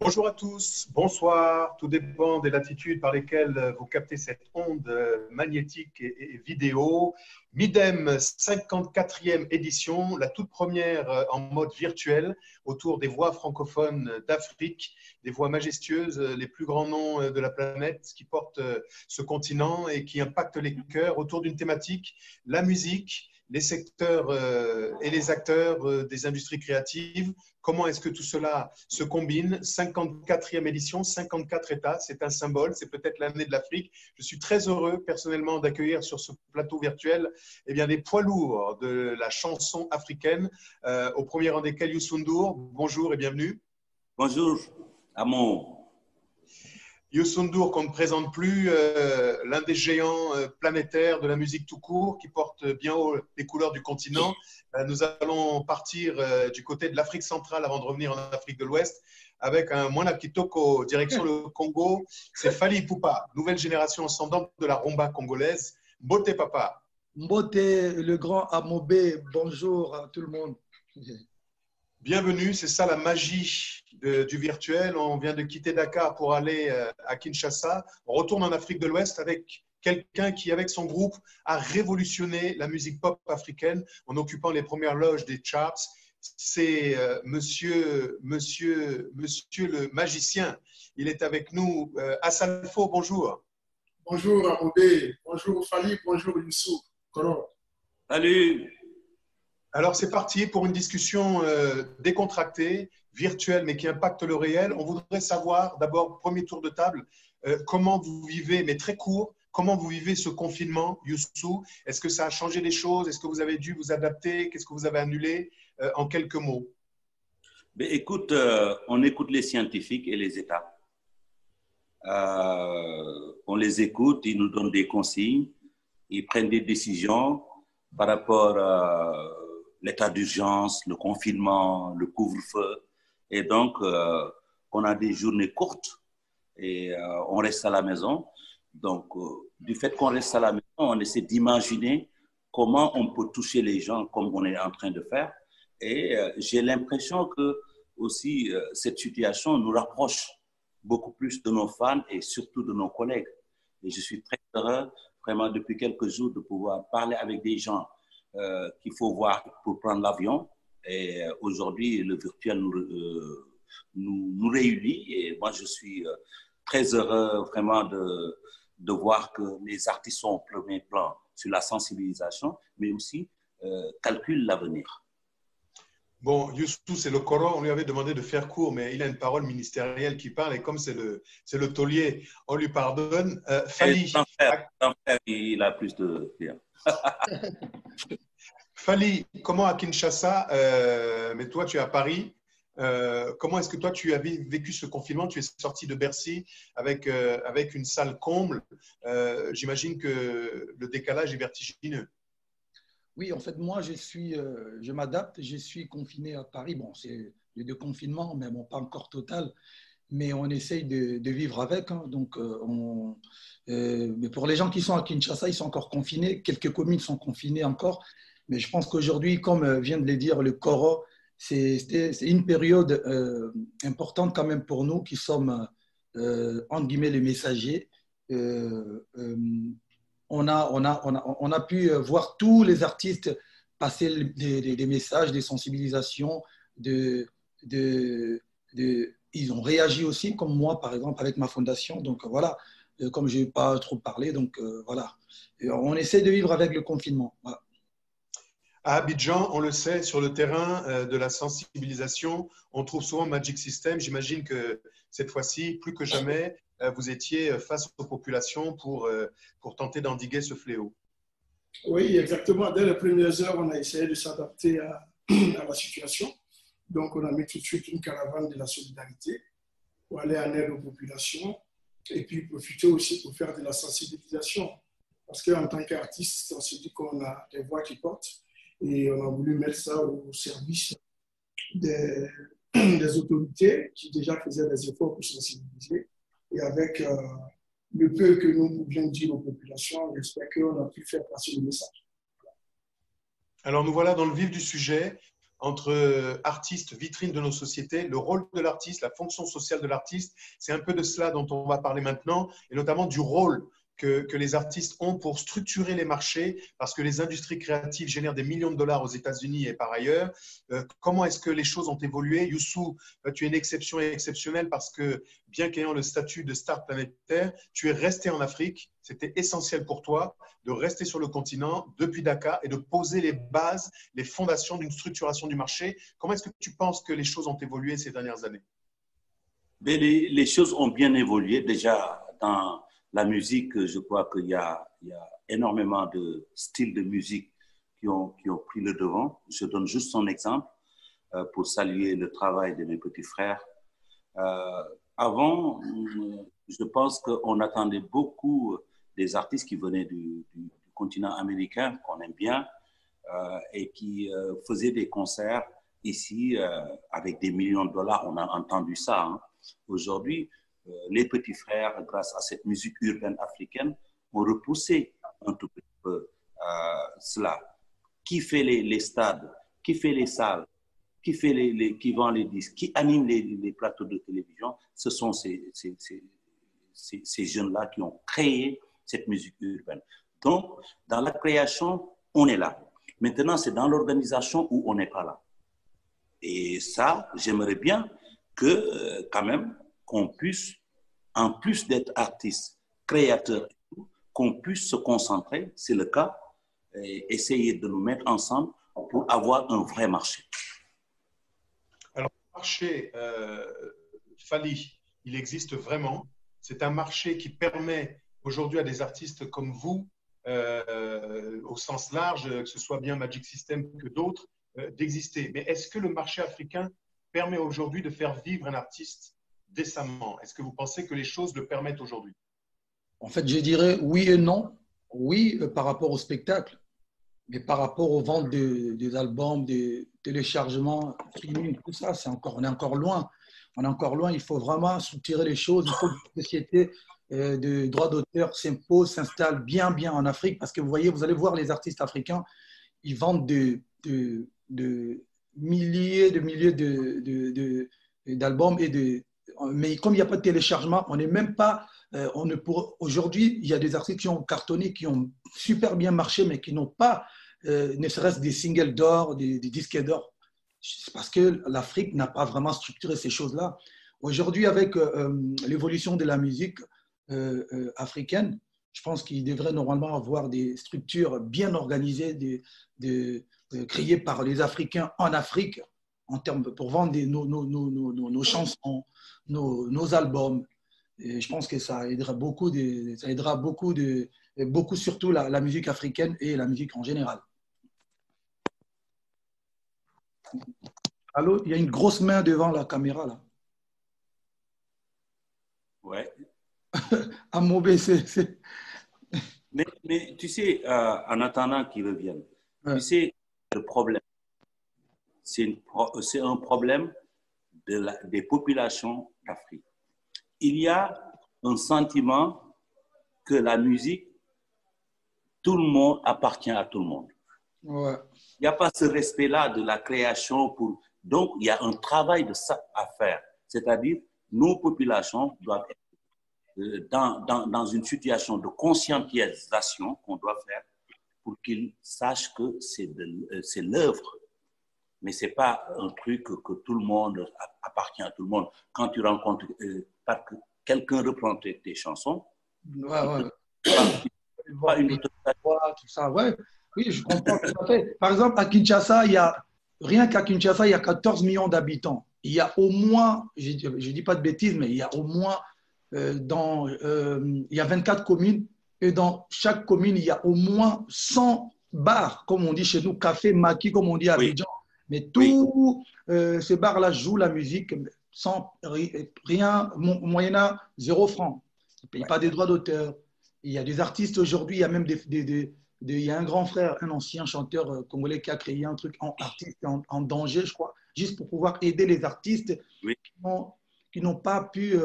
Bonjour à tous, bonsoir. Tout dépend des latitudes par lesquelles vous captez cette onde magnétique et vidéo. Midem 54e édition, la toute première en mode virtuel autour des voix francophones d'Afrique, des voix majestueuses, les plus grands noms de la planète qui portent ce continent et qui impactent les cœurs autour d'une thématique, la musique, les secteurs et les acteurs des industries créatives. Comment est-ce que tout cela se combine? 54e édition, 54 États, c'est un symbole, c'est peut-être l'année de l'Afrique. Je suis très heureux personnellement d'accueillir sur ce plateau virtuel des poids lourds de la chanson africaine, au premier rang desquels Youssou N'Dour. Bonjour et bienvenue. Bonjour, Amon. Youssou N'Dour, qu'on ne présente plus, l'un des géants planétaires de la musique tout court, qui porte bien haut les couleurs du continent. Nous allons partir du côté de l'Afrique centrale avant de revenir en Afrique de l'Ouest avec un Mwana Kitoko, direction le Congo. C'est Fally Ipupa, nouvelle génération ascendante de la rumba congolaise. Mbote Papa. Mbote, le grand Amobé, bonjour à tout le monde. Bienvenue, c'est ça la magie du virtuel. On vient de quitter Dakar pour aller à Kinshasa. On retourne en Afrique de l'Ouest avec quelqu'un qui, avec son groupe, a révolutionné la musique pop africaine en occupant les premières loges des charts. C'est monsieur le magicien. Il est avec nous. Assalfo, bonjour. Bonjour Amobé, bonjour Fally, bonjour Youssou. Comment? Salut. Alors, c'est parti pour une discussion décontractée, virtuelle, mais qui impacte le réel. On voudrait savoir, d'abord, premier tour de table, comment vous vivez, mais très court, comment vous vivez ce confinement, Youssou? Est-ce que ça a changé des choses? Est-ce que vous avez dû vous adapter? Qu'est-ce que vous avez annulé? En quelques mots. Mais écoute, on écoute les scientifiques et les États. On les écoute, ils nous donnent des consignes, ils prennent des décisions par rapport à l'état d'urgence, le confinement, le couvre-feu. Et donc, on a des journées courtes et on reste à la maison. Donc, du fait qu'on reste à la maison, on essaie d'imaginer comment on peut toucher les gens comme on est en train de faire. Et j'ai l'impression que aussi cette situation nous rapproche beaucoup plus de nos fans et surtout de nos collègues. Et je suis très heureux, vraiment, depuis quelques jours, de pouvoir parler avec des gens qu'il faut voir pour prendre l'avion. Et aujourd'hui, le virtuel nous réunit. Et moi, je suis très heureux vraiment de voir que les artistes sont au premier plan sur la sensibilisation, mais aussi calculent l'avenir. Bon, Youssou, c'est le Coran. On lui avait demandé de faire court, mais il a une parole ministérielle qui parle. Et comme c'est le taulier, on lui pardonne. Fally, il a plus de... Fally, comment à Kinshasa, mais toi tu es à Paris, comment est-ce que toi tu as vécu ce confinement? Tu es sorti de Bercy avec une salle comble. J'imagine que le décalage est vertigineux. Oui, en fait, moi, je m'adapte. Je suis confiné à Paris. Bon, c'est le déconfinement, mais bon, pas encore total. Mais on essaye de vivre avec. Hein. Donc, mais pour les gens qui sont à Kinshasa, ils sont encore confinés. Quelques communes sont confinées encore. Mais je pense qu'aujourd'hui, comme vient de le dire le Coro, c'est une période importante quand même pour nous qui sommes, entre guillemets, les messagers. On a pu voir tous les artistes passer des messages, des sensibilisations, ils ont réagi aussi, comme moi, par exemple, avec ma fondation. Donc voilà, comme je n'ai pas trop parlé, donc voilà. Et on essaie de vivre avec le confinement. Voilà. À Abidjan, on le sait, sur le terrain de la sensibilisation, on trouve souvent Magic System. J'imagine que cette fois-ci, plus que jamais, vous étiez face aux populations pour tenter d'endiguer ce fléau. Oui, exactement. Dès les premières heures, on a essayé de s'adapter à la situation. Donc, on a mis tout de suite une caravane de la solidarité pour aller en aide aux populations et puis profiter aussi pour faire de la sensibilisation. Parce qu'en tant qu'artiste, on se dit qu'on a des voix qui portent et on a voulu mettre ça au service des autorités qui déjà faisaient des efforts pour sensibiliser. Et avec le peu que nous pouvions dire aux populations, j'espère qu'on a pu faire passer le message. Alors nous voilà dans le vif du sujet. entre artistes, vitrine de nos sociétés, le rôle de l'artiste, la fonction sociale de l'artiste. C'est un peu de cela dont on va parler maintenant, et notamment du rôle que les artistes ont pour structurer les marchés, parce que les industries créatives génèrent des millions de dollars aux États-Unis et par ailleurs. Comment est-ce que les choses ont évolué? Youssou, tu es une exception exceptionnelle parce que, bien qu'ayant le statut de star planétaire, tu es resté en Afrique. C'était essentiel pour toi de rester sur le continent depuis Dakar et de poser les bases, les fondations d'une structuration du marché. Comment est-ce que tu penses que les choses ont évolué ces dernières années? Mais les choses ont bien évolué. Déjà, dans la musique, je crois qu'il y a énormément de styles de musique qui ont pris le devant. Je donne juste un exemple pour saluer le travail de mes petits frères. Avant, je pense qu'on attendait beaucoup des artistes qui venaient du continent américain, qu'on aime bien, et qui faisaient des concerts ici avec des millions de dollars. On a entendu ça, hein. Aujourd'hui, les petits frères, grâce à cette musique urbaine africaine, ont repoussé un tout petit peu cela. Qui fait les stades, qui fait les salles, qui vend les disques, qui anime les plateaux de télévision, ce sont ces jeunes-là qui ont créé cette musique urbaine. Donc, dans la création, on est là. Maintenant, c'est dans l'organisation où on n'est pas là. Et ça, j'aimerais bien que, quand même, qu'on puisse, en plus d'être artiste, créateur, qu'on puisse se concentrer, c'est le cas, et essayer de nous mettre ensemble pour avoir un vrai marché. Alors, le marché, Fally, il existe vraiment. C'est un marché qui permet aujourd'hui à des artistes comme vous, au sens large, que ce soit bien Magic System que d'autres, d'exister. Mais est-ce que le marché africain permet aujourd'hui de faire vivre un artiste décemment? Est-ce que vous pensez que les choses le permettent aujourd'hui? En fait, je dirais oui et non. Oui, par rapport au spectacle, mais par rapport aux ventes des albums, des téléchargements, streaming, tout ça, on est encore loin. On est encore loin. Il faut vraiment soutirer les choses. Il faut que la société de droits d'auteur s'impose, s'installe bien en Afrique. Parce que vous voyez, vous allez voir les artistes africains, ils vendent de milliers d'albums mais comme il n'y a pas de téléchargement, on n'est même pas. Aujourd'hui, il y a des artistes qui ont cartonné, qui ont super bien marché, mais qui n'ont pas, ne serait-ce des singles d'or, des disques d'or. C'est parce que l'Afrique n'a pas vraiment structuré ces choses-là. Aujourd'hui, avec l'évolution de la musique africaine, je pense qu'il devrait normalement avoir des structures bien organisées, créées par les Africains en Afrique, pour vendre nos chansons, nos albums. Et je pense que ça aidera beaucoup surtout la musique africaine et la musique en général. Allô, il y a une grosse main devant la caméra là. Ouais. À mauvais, Mais tu sais, en attendant qu'ils reviennent, ouais. Tu sais, le problème, c'est un problème des populations d'Afrique. Il y a un sentiment que la musique, tout le monde appartient à tout le monde. Ouais. Il n'y a pas ce respect-là de la création. Donc, il y a un travail de ça à faire. C'est-à-dire, nos populations doivent être dans une situation de conscientisation qu'on doit faire pour qu'ils sachent que c'est l'œuvre. Mais ce n'est pas un truc que tout le monde appartient à tout le monde. Quand tu rencontres, quelqu'un reprend tes chansons, Ouais. pas une tout ça, ouais. Oui, je comprends tout à fait. Par exemple, à Kinshasa, rien qu'à Kinshasa, il y a 14 millions d'habitants. Il y a au moins, je ne dis pas de bêtises, mais il y a au moins, il y a 24 communes, et dans chaque commune, il y a au moins 100 bars, comme on dit chez nous, café, maquis, comme on dit à Abidjan. Oui. Mais tous ces bars-là jouent la musique sans rien, moyennant 0 francs. Ils ne payent pas des droits d'auteur. Il y a des artistes aujourd'hui, il y a même il y a un grand frère, un ancien chanteur congolais qui a créé un truc artiste en danger, je crois, juste pour pouvoir aider les artistes qui n'ont pas pu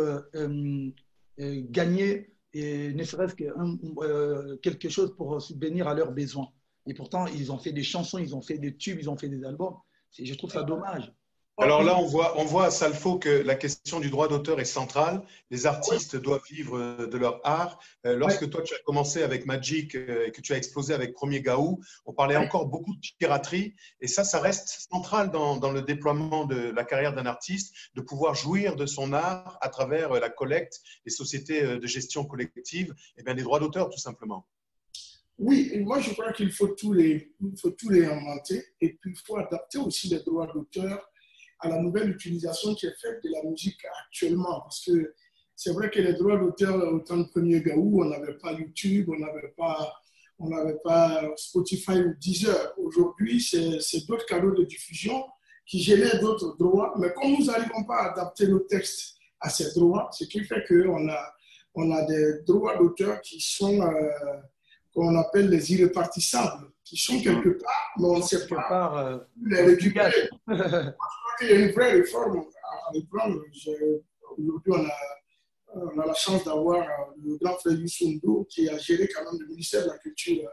gagner, ne serait-ce que quelque chose pour subvenir à leurs besoins. Et pourtant, ils ont fait des chansons, ils ont fait des tubes, ils ont fait des albums. Je trouve ça dommage. Alors là, on voit à Salfo que la question du droit d'auteur est centrale. Les artistes doivent vivre de leur art. Lorsque toi, tu as commencé avec Magic et que tu as explosé avec Premier Gaou, on parlait encore beaucoup de piraterie. Et ça reste central dans le déploiement de la carrière d'un artiste, de pouvoir jouir de son art à travers la collecte, les sociétés de gestion collective, et bien les droits d'auteur, tout simplement. Oui, et moi je crois qu'il faut tous les inventer et puis il faut adapter aussi les droits d'auteur à la nouvelle utilisation qui est faite de la musique actuellement. Parce que c'est vrai que les droits d'auteur, au temps de Premier Gaou, on n'avait pas YouTube, on n'avait pas Spotify ou Deezer. Aujourd'hui, c'est d'autres canaux de diffusion qui génèrent d'autres droits. Mais comme nous n'arrivons pas à adapter nos textes à ces droits, ce qui fait qu'on a des droits d'auteur qui sont, qu'on appelle les irrépartissables, qui sont quelque part, mais on ne sait pas les récupérer. Il y a une vraie réforme à reprendre. Aujourd'hui, on a la chance d'avoir le grand frère Youssou N'Dour qui a géré quand même le ministère de la Culture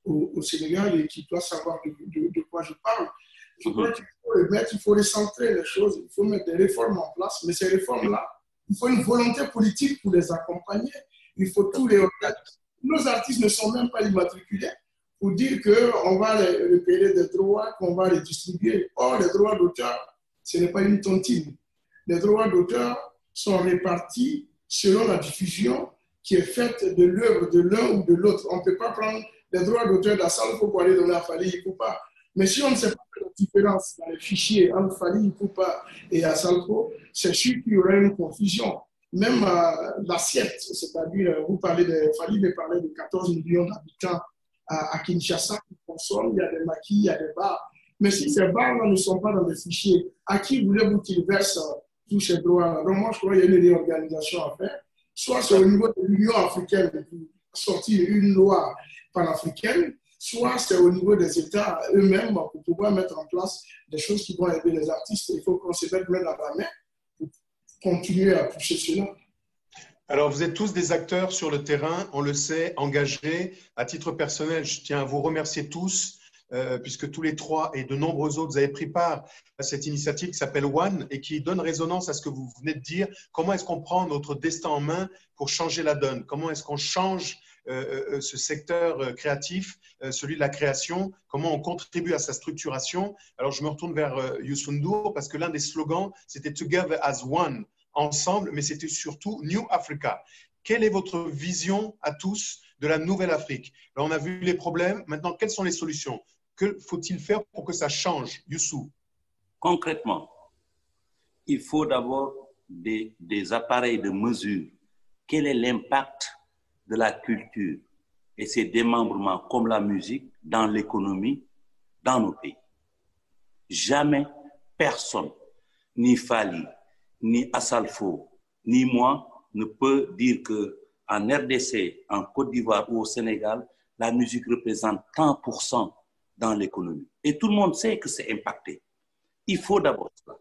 au Sénégal et qui doit savoir de quoi je parle. Je crois qu'il faut les mettre, il faut recentrer les choses, il faut mettre des réformes en place, mais ces réformes-là, il faut une volonté politique pour les accompagner. Il faut tous les organiser. Nos artistes ne sont même pas immatriculés pour dire qu'on va les payer des droits, qu'on va les distribuer. Or, les droits d'auteur, ce n'est pas une tontine. Les droits d'auteur sont répartis selon la diffusion qui est faite de l'œuvre de l'un ou de l'autre. On ne peut pas prendre les droits d'auteur d'Assalfo pour aller donner à Fally Ipupa. Mais si on ne sait pas la différence dans les fichiers entre Fally Ipupa et Assalfo, c'est sûr qu'il y aura une confusion. Même l'assiette, c'est-à-dire, vous parlez de Fally, mais parlez de 14 millions d'habitants à Kinshasa qui consomment, il y a des maquis, il y a des bars. Mais si ces bars-là ne sont pas dans les fichiers, à qui voulez-vous qu'ils versent tous ces droits-là? Donc moi, je crois qu'il y a une réorganisation à faire. Soit c'est au niveau de l'Union africaine pour sortir une loi panafricaine, soit c'est au niveau des États eux-mêmes pour pouvoir mettre en place des choses qui vont aider les artistes. Il faut qu'on se mette main dans la main pour continuer à pousser cela. Alors, vous êtes tous des acteurs sur le terrain, on le sait, engagés. À titre personnel, je tiens à vous remercier tous, puisque tous les trois et de nombreux autres, vous avez pris part à cette initiative qui s'appelle One et qui donne résonance à ce que vous venez de dire. Comment est-ce qu'on prend notre destin en main pour changer la donne? Comment est-ce qu'on change ce secteur créatif, celui de la création? Comment on contribue à sa structuration? Alors, je me retourne vers Youssou N'Dour parce que l'un des slogans, c'était « Together as One ». Ensemble, mais c'était surtout New Africa. Quelle est votre vision à tous de la nouvelle Afrique? Alors, on a vu les problèmes. Maintenant, quelles sont les solutions? Que faut-il faire pour que ça change, Youssou? Concrètement, il faut d'abord des appareils de mesure. Quel est l'impact de la culture et ses démembrements comme la musique dans l'économie, dans nos pays? Jamais personne, ni Fally, ni Assalfo, ni moi, ne peut dire qu'en RDC, en Côte d'Ivoire ou au Sénégal, la musique représente 30% dans l'économie. Et tout le monde sait que c'est impacté. Il faut d'abord cela.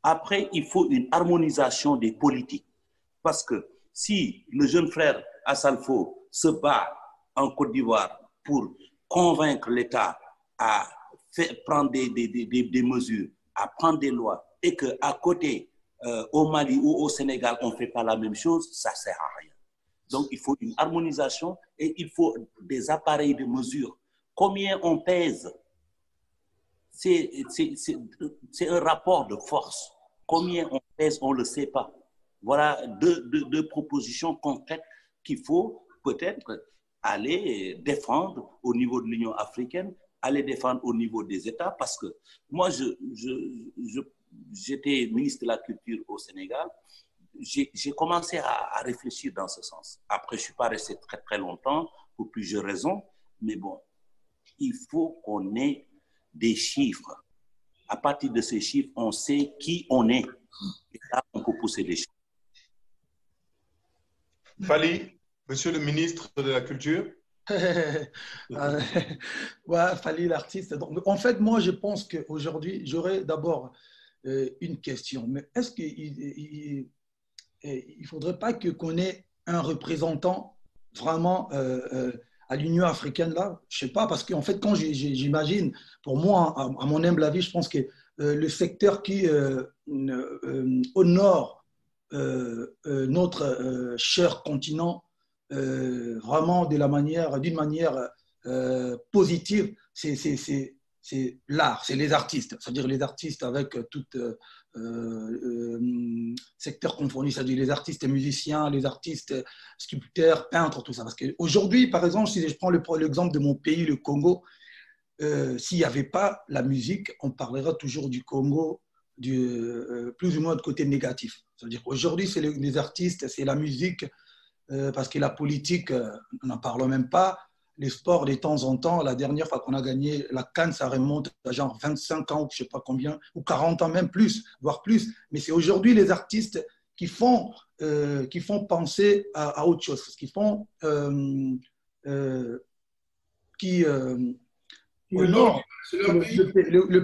Après, il faut une harmonisation des politiques. Parce que si le jeune frère Assalfo se bat en Côte d'Ivoire pour convaincre l'État à prendre des mesures, à prendre des lois, et qu'à côté, au Mali ou au Sénégal, on ne fait pas la même chose, ça ne sert à rien. Donc, il faut une harmonisation et il faut des appareils de mesure. Combien on pèse? C'est un rapport de force. Combien on pèse, on ne le sait pas. Voilà deux propositions concrètes qu'il faut peut-être aller défendre au niveau de l'Union africaine, aller défendre au niveau des États, parce que moi, j'étais ministre de la Culture au Sénégal, j'ai commencé à réfléchir dans ce sens. Après, je ne suis pas resté très, très longtemps pour plusieurs raisons, mais bon, il faut qu'on ait des chiffres. À partir de ces chiffres, on sait qui on est. Et là, on peut pousser les chiffres. Fally, monsieur le ministre de la Culture. Ouais, Fally, l'artiste. Donc, en fait, moi, je pense qu'aujourd'hui, j'aurais d'abord une question. Mais est-ce qu'il ne faudrait pas qu'on ait un représentant vraiment à l'Union africaine, là, je ne sais pas, parce qu'en fait, quand j'imagine, pour moi, à mon humble avis, je pense que le secteur qui honore notre cher continent vraiment d'une manière positive, c'est l'art, c'est les artistes, c'est-à-dire les artistes avec tout secteur confondu, c'est-à-dire les artistes musiciens, les artistes sculpteurs, peintres, tout ça. Parce qu'aujourd'hui, par exemple, si je prends l'exemple de mon pays, le Congo, s'il n'y avait pas la musique, on parlera toujours du Congo plus ou moins de côté négatif. C'est-à-dire qu'aujourd'hui, c'est les artistes, c'est la musique, parce que la politique, on n'en parle même pas. Les sports, de temps en temps, la dernière fois qu'on a gagné la CAN, ça remonte à genre 25 ans ou je ne sais pas combien, ou 40 ans même plus, voire plus. Mais c'est aujourd'hui les artistes qui font penser à autre chose, qui font le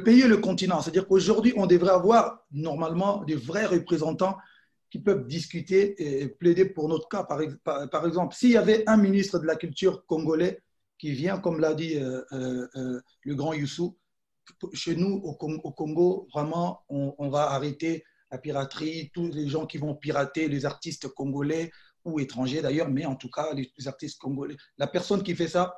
pays et le continent. C'est-à-dire qu'aujourd'hui, on devrait avoir normalement des vrais représentants qui peuvent discuter et plaider pour notre cas. Par exemple, s'il y avait un ministre de la culture congolais qui vient, comme l'a dit le grand Youssou, chez nous, au Congo, vraiment, on va arrêter la piraterie, tous les gens qui vont pirater, les artistes congolais ou étrangers d'ailleurs, mais en tout cas, les artistes congolais. La personne qui fait ça,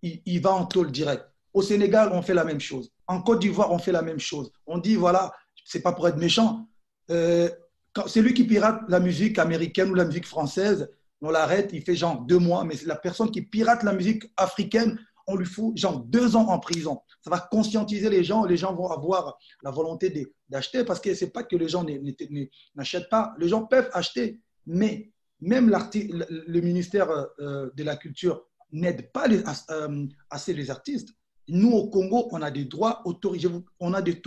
il va en tôle direct. Au Sénégal, on fait la même chose. En Côte d'Ivoire, on fait la même chose. On dit, voilà, c'est pas pour être méchant, c'est lui qui pirate la musique américaine ou la musique française, on l'arrête, il fait genre 2 mois, mais c'est la personne qui pirate la musique africaine, on lui fout genre 2 ans en prison. Ça va conscientiser les gens vont avoir la volonté d'acheter, parce que c'est pas que les gens n'achètent pas, les gens peuvent acheter, mais même le ministère de la Culture n'aide pas assez les artistes. Nous, au Congo, on a des droits autorisés, on a des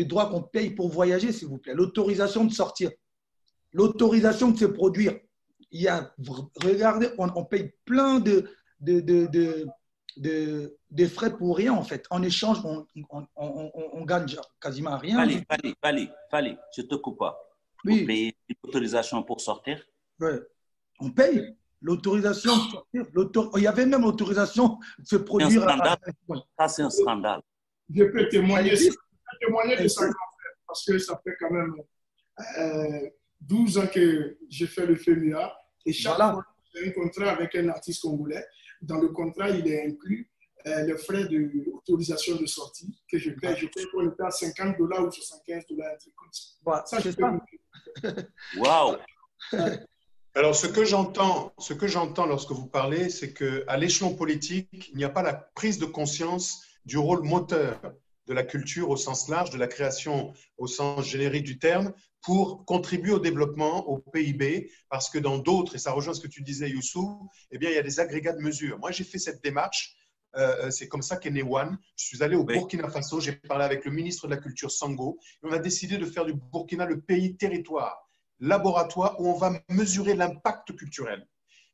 droits qu'on paye pour voyager, s'il vous plaît. L'autorisation de sortir, l'autorisation de se produire. Regardez, on paye plein de frais pour rien, en fait. En échange, on gagne quasiment rien. Fali, je te coupe pas. Oui. Vous payez l'autorisation pour sortir? Ouais. On paye. L'autorisation de sortir, il y avait même l'autorisation de se produire. Ça, c'est un scandale. Je peux témoigner de ça, parce que ça fait quand même 12 ans que j'ai fait le FEMUA, et chaque fois que j'ai un contrat avec un artiste congolais, dans le contrat, il est inclus les frais d'autorisation de sortie que je paie. Je paie pour le temps $50 ou $75, un truc comme ça. Voilà, ça, je peux. Waouh! Alors, ce que j'entends lorsque vous parlez, c'est qu'à l'échelon politique, il n'y a pas la prise de conscience du rôle moteur de la culture au sens large, de la création au sens générique du terme, pour contribuer au développement, au PIB, parce que dans d'autres, et ça rejoint ce que tu disais, Youssou, eh bien, il y a des agrégats de mesures. Moi, j'ai fait cette démarche, c'est comme ça qu'est né One. Je suis allé au Burkina Faso, j'ai parlé avec le ministre de la Culture, Sango, et on a décidé de faire du Burkina le pays territoire, laboratoire où on va mesurer l'impact culturel.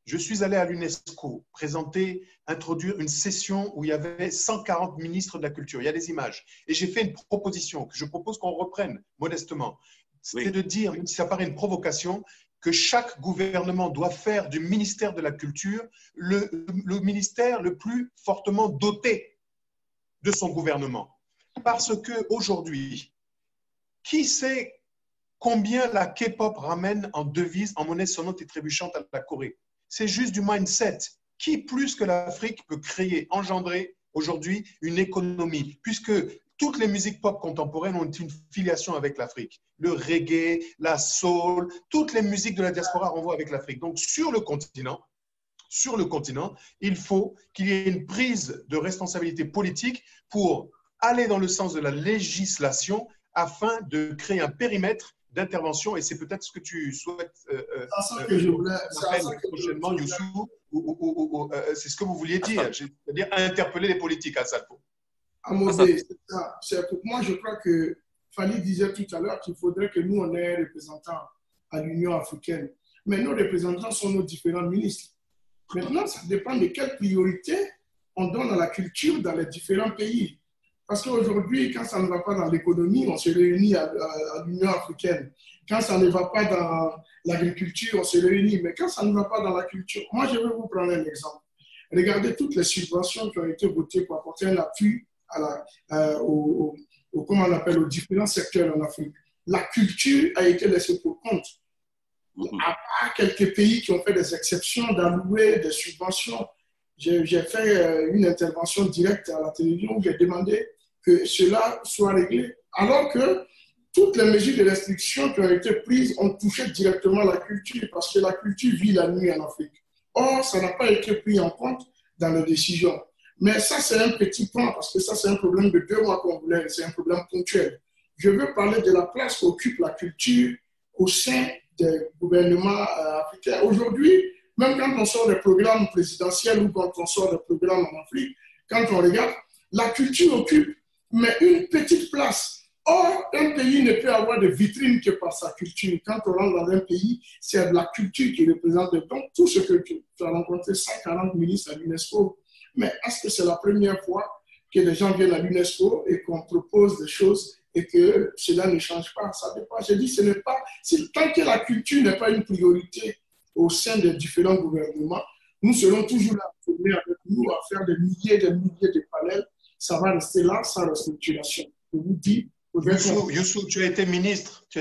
Je suis allé à l'UNESCO introduire une session où il y avait 140 ministres de la culture. Il y a des images. Et j'ai fait une proposition que je propose qu'on reprenne modestement. C'était de dire, même si ça paraît une provocation, que chaque gouvernement doit faire du ministère de la Culture le ministère le plus fortement doté de son gouvernement. Parce qu'aujourd'hui, qui sait combien la K-pop ramène en devise, en monnaie sonnante et trébuchante à la Corée? C'est juste du mindset. Qui plus que l'Afrique peut créer, engendrer aujourd'hui une économie, puisque toutes les musiques pop contemporaines ont une filiation avec l'Afrique. Le reggae, la soul, toutes les musiques de la diaspora renvoient avec l'Afrique. Donc sur le continent, il faut qu'il y ait une prise de responsabilité politique pour aller dans le sens de la législation afin de créer un périmètre d'intervention, et c'est peut-être ce que tu souhaites prochainement, Youssou, c'est ce que vous vouliez dire, c'est-à-dire interpeller les politiques à Salfo. Amodé, c'est pour moi, je crois que Fali disait tout à l'heure qu'il faudrait que nous, on ait un représentant à l'Union africaine. Mais nos représentants sont nos différents ministres. Maintenant, ça dépend de quelle priorité on donne à la culture dans les différents pays. Parce qu'aujourd'hui, quand ça ne va pas dans l'économie, on se réunit à l'Union africaine. Quand ça ne va pas dans l'agriculture, on se réunit. Mais quand ça ne va pas dans la culture, moi, je vais vous prendre un exemple. Regardez toutes les subventions qui ont été votées pour apporter un appui comment on appelle, aux différents secteurs en Afrique. La culture a été laissée pour compte. À part quelques pays qui ont fait des exceptions d'allouer des subventions, j'ai fait une intervention directe à la télévision où j'ai demandé que cela soit réglé. Alors que toutes les mesures de restriction qui ont été prises ont touché directement la culture parce que la culture vit la nuit en Afrique. Or, ça n'a pas été pris en compte dans les décisions. Mais ça, c'est un petit point parce que ça, c'est un problème de 2 mois qu'on voulait, c'est un problème ponctuel. Je veux parler de la place qu'occupe la culture au sein des gouvernements africains. Aujourd'hui, même quand on sort des programmes présidentiels ou quand on sort des programmes en Afrique, quand on regarde, la culture occupe mais une petite place. Or, un pays ne peut avoir de vitrine que par sa culture. Quand on rentre dans un pays, c'est la culture qui représente. Donc, tout ce que tu as rencontré, 140 ministres à l'UNESCO. Mais est-ce que c'est la première fois que les gens viennent à l'UNESCO et qu'on propose des choses et que cela ne change pas? Ça dépend. J'ai dit, ce n'est pas. Tant que la culture n'est pas une priorité au sein des différents gouvernements, nous serons toujours là à tourner avec nous, à faire des milliers de panels. Ça va rester là sans restructuration. Je vous dis. Youssou, tu as été ministre, tu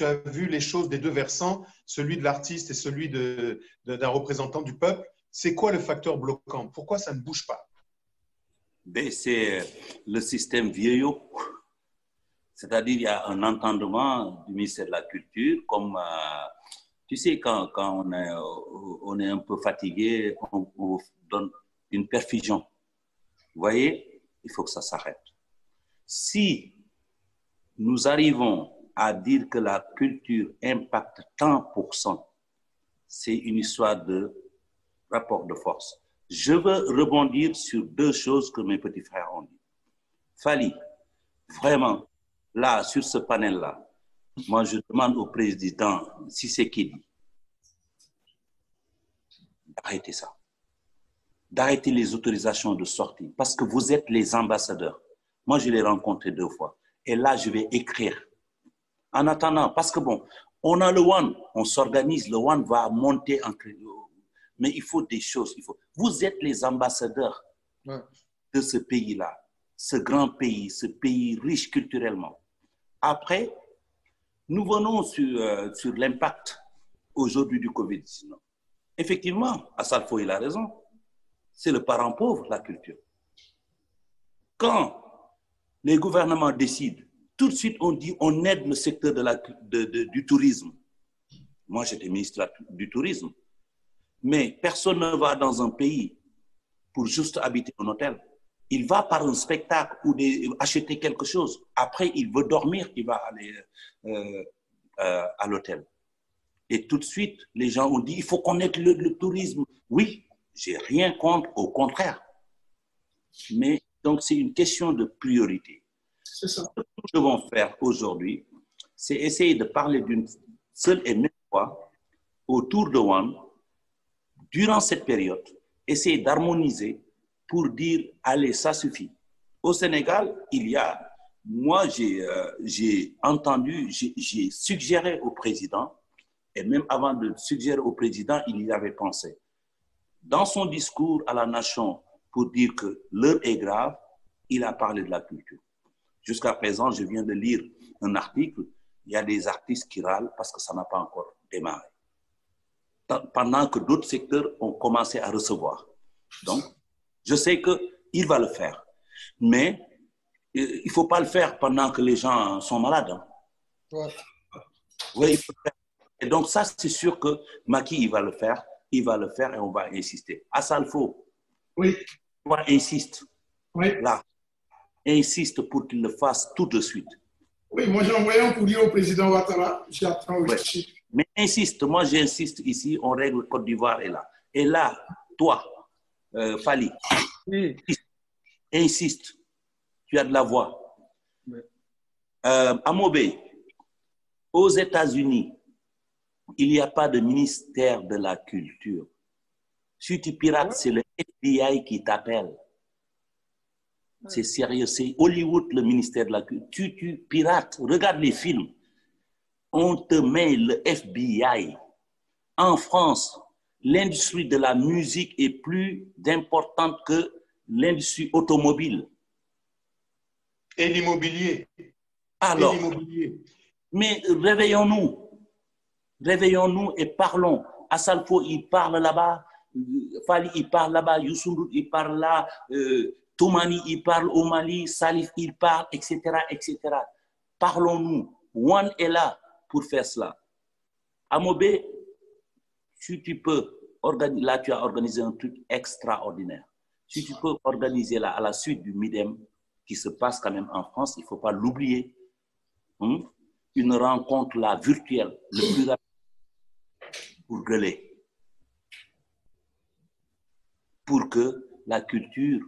as vu les choses des 2 versants, celui de l'artiste et celui d'un représentant du peuple. C'est quoi le facteur bloquant? Pourquoi ça ne bouge pas? C'est le système vieillot. C'est-à-dire il y a un entendement du ministère de la Culture, comme tu sais, quand on est un peu fatigué, on donne une perfusion. Vous voyez, il faut que ça s'arrête. Si nous arrivons à dire que la culture impacte tant pour cent, c'est une histoire de rapport de force. Je veux rebondir sur 2 choses que mes petits frères ont dit. Fally, vraiment, là, sur ce panel-là, moi, je demande au président Tshisekedi d'arrêter ça, d'arrêter les autorisations de sortie, parce que vous êtes les ambassadeurs. Moi, je l'ai rencontré 2 fois. Et là, je vais écrire. En attendant, parce que bon, on a le One, on s'organise, le One va monter en crédit. Mais il faut des choses. Vous êtes les ambassadeurs de ce pays-là, ce grand pays, ce pays riche culturellement. Après, nous venons sur l'impact aujourd'hui du Covid-19. Effectivement, Assalfo, il a raison. C'est le parent pauvre, la culture. Quand les gouvernements décident, tout de suite on dit on aide le secteur du tourisme. Moi, j'étais ministre du tourisme. Mais personne ne va dans un pays pour juste habiter un hôtel. Il va par un spectacle ou acheter quelque chose. Après, il veut dormir, il va aller à l'hôtel. Et tout de suite, les gens ont dit il faut qu'on aide le tourisme. Oui, j'ai rien contre, au contraire. Mais donc, c'est une question de priorité. C'est ça. Ce que nous devons faire aujourd'hui, c'est essayer de parler d'une seule et même fois autour de One, durant cette période, essayer d'harmoniser pour dire, allez, ça suffit. Au Sénégal, moi, j'ai entendu, j'ai suggéré au président, et même avant de suggérer au président, il y avait pensé. Dans son discours à la nation, pour dire que l'heure est grave, il a parlé de la culture. Jusqu'à présent, je viens de lire un article, il y a des artistes qui râlent parce que ça n'a pas encore démarré. Pendant que d'autres secteurs ont commencé à recevoir. Donc, je sais qu'il va le faire. Mais il ne faut pas le faire pendant que les gens sont malades. Hein. Ouais. Oui, il faut le faire. Et donc, ça, c'est sûr que Macky, il va le faire et on va insister. Assalfo, oui. Toi, insiste. Oui. Là, insiste pour qu'il le fasse tout de suite. Oui, moi j'ai envoyé un courrier au président Ouattara, j'attends aussi. Ouais. Mais insiste, moi j'insiste ici, on règle Côte d'Ivoire est là. Et là, toi, Fally, oui. Insiste, tu as de la voix. Oui. Amobé, aux États-Unis, il n'y a pas de ministère de la culture. Si tu pirates, c'est le FBI qui t'appelle. C'est sérieux, c'est Hollywood, le ministère de la culture. Tu pirates, regarde les films. On te met le FBI. En France, l'industrie de la musique est plus importante que l'industrie automobile. Et l'immobilier. Alors, mais réveillons-nous et parlons. Assalfo, il parle là-bas, Fali, il parle là-bas, Youssou N'Dour, il parle là, Toumani, il parle au Mali, Salif, il parle, etc., etc. Parlons-nous. One est là pour faire cela. Amobé, si tu peux organiser, là tu as organisé un truc extraordinaire. Si tu peux organiser là, à la suite du MIDEM qui se passe quand même en France, il ne faut pas l'oublier, une rencontre là virtuelle, le plus rapide pour gueuler, pour que la culture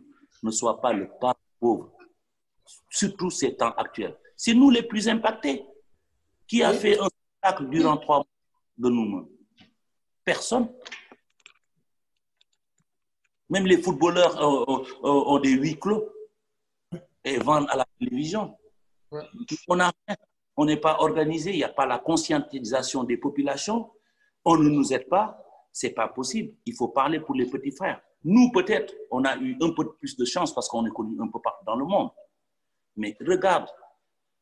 ne soit pas le parent pauvre, surtout ces temps actuels. C'est nous les plus impactés. Qui a fait un spectacle durant 3 mois de nous-mêmes? Personne. Même les footballeurs ont des huis clos et vendent à la télévision. On n'est pas organisé, il n'y a pas la conscientisation des populations. On ne nous aide pas, ce n'est pas possible. Il faut parler pour les petits frères. Nous, peut-être, on a eu un peu plus de chance parce qu'on est connu un peu partout dans le monde. Mais regarde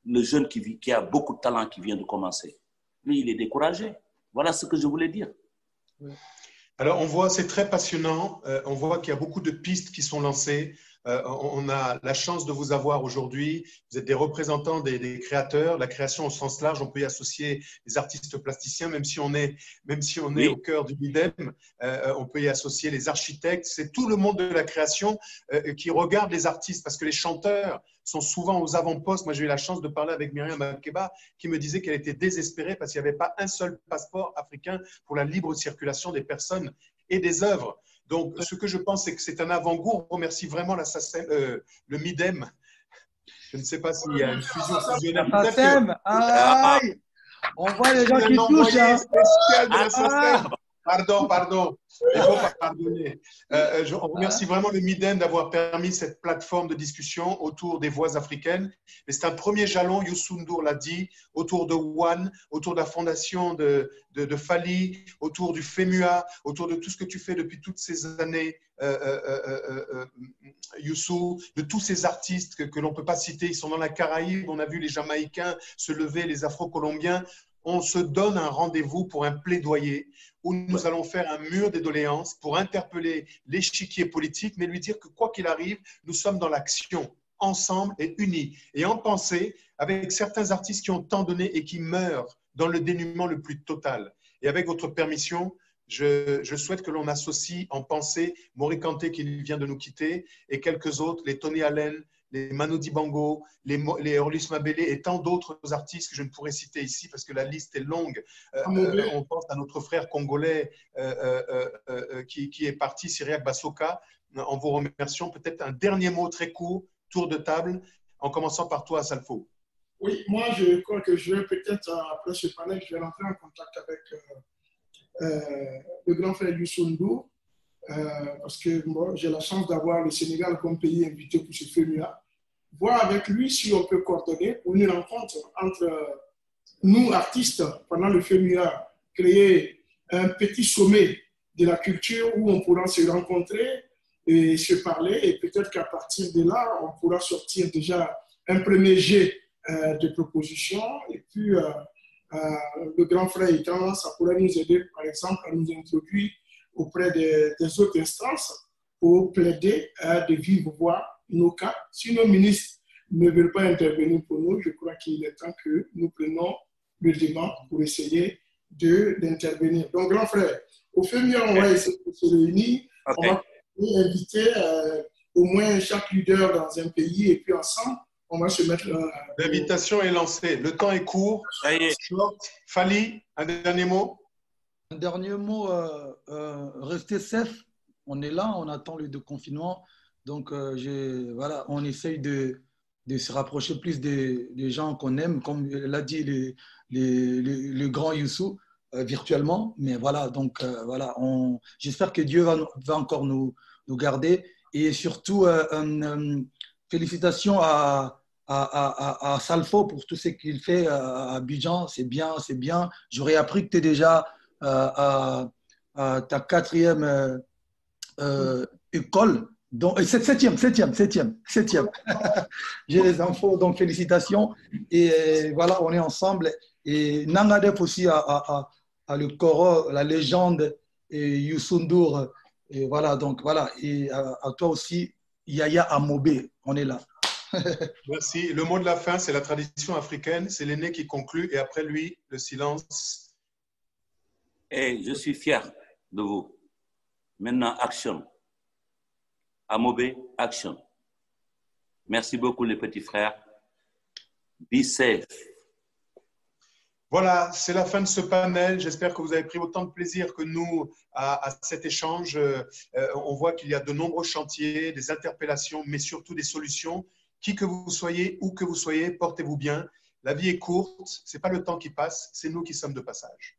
le jeune qui a beaucoup de talent qui vient de commencer. Lui, il est découragé. Voilà ce que je voulais dire. Alors, on voit, c'est très passionnant. On voit qu'il y a beaucoup de pistes qui sont lancées. On a la chance de vous avoir aujourd'hui. Vous êtes des représentants des créateurs. La création au sens large, on peut y associer les artistes plasticiens, même si on est au cœur du MIDEM, on peut y associer les architectes. C'est tout le monde de la création qui regarde les artistes, parce que les chanteurs sont souvent aux avant-postes. Moi, j'ai eu la chance de parler avec Myriam Makeba, qui me disait qu'elle était désespérée parce qu'il n'y avait pas un seul passeport africain pour la libre circulation des personnes et des œuvres. Donc, ce que je pense, c'est que c'est un avant-goût. On remercie vraiment le MIDEM. Je ne sais pas s'il y a une fusion fusionnaire. On voit les gens qui touchent. Spécial de la SACEM. Pardon. Il faut pas pardonner. On remercie vraiment le MIDEM d'avoir permis cette plateforme de discussion autour des voix africaines. Et c'est un premier jalon, Youssou N'Dour l'a dit, autour de One, autour de la fondation de Fali, autour du FEMUA, autour de tout ce que tu fais depuis toutes ces années, Youssou, de tous ces artistes que l'on ne peut pas citer. Ils sont dans la Caraïbe. On a vu les Jamaïcains se lever, les Afro-Colombiens. On se donne un rendez-vous pour un plaidoyer où nous allons faire un mur des doléances pour interpeller l'échiquier politique, mais lui dire que quoi qu'il arrive, nous sommes dans l'action, ensemble et unis. Et en pensée, avec certains artistes qui ont tant donné et qui meurent dans le dénuement le plus total. Et avec votre permission, je souhaite que l'on associe en pensée Mori Kanté qui vient de nous quitter et quelques autres, les Tony Allen, les Manu Dibango, les Orlus Mabele et tant d'autres artistes que je ne pourrais citer ici parce que la liste est longue. On pense à notre frère congolais qui est parti, Cyriaque Basoka. En vous remerciant, peut-être un dernier mot très court, tour de table, en commençant par toi, Assalfo. Oui, moi je crois que je vais peut-être, après ce panel, je vais rentrer en contact avec le grand frère Youssou N'Dour. Parce que bon, j'ai la chance d'avoir le Sénégal comme pays invité pour ce FEMUA. Voir avec lui si on peut coordonner pour une rencontre entre nous, artistes, pendant le FEMUA, créer un petit sommet de la culture où on pourra se rencontrer et se parler. Et peut-être qu'à partir de là, on pourra sortir déjà un premier jet de propositions. Et puis, le grand frère étant, ça pourrait nous aider, par exemple, à nous introduire auprès des autres instances pour plaider de vive voix nos cas. Si nos ministres ne veulent pas intervenir pour nous, je crois qu'il est temps que nous prenions le débat pour essayer d'intervenir. Donc, grand frère, au fur et à mesure, on va essayer de se réunir. On va inviter au moins chaque leader dans un pays et puis ensemble, on va se mettre… L'invitation est lancée. Le temps est court. Fali, un dernier mot. Un dernier mot, restez safe. On est là, on attend le déconfinement. Donc, voilà, on essaye de se rapprocher plus des gens qu'on aime, comme l'a dit le grand Youssou, virtuellement. Mais voilà, donc voilà, j'espère que Dieu va encore nous garder. Et surtout, félicitations à Salfo pour tout ce qu'il fait à Abidjan. C'est bien, c'est bien. J'aurais appris que tu es déjà à à ta quatrième école. Donc, septième. J'ai les infos, donc félicitations. Et voilà, on est ensemble. Et Nangadep aussi a le Koro, la légende, et Youssou N'Dour. Et voilà, donc voilà. Et à toi aussi, Yaya Amobé, on est là. Merci. Le mot de la fin, c'est la tradition africaine. C'est l'aîné qui conclut et après lui, le silence. Et je suis fier de vous. Maintenant, action. Amobé, action. Merci beaucoup les petits frères. Be safe. Voilà, c'est la fin de ce panel. J'espère que vous avez pris autant de plaisir que nous à cet échange. On voit qu'il y a de nombreux chantiers, des interpellations, mais surtout des solutions. Qui que vous soyez, où que vous soyez, portez-vous bien. La vie est courte, ce n'est pas le temps qui passe, c'est nous qui sommes de passage.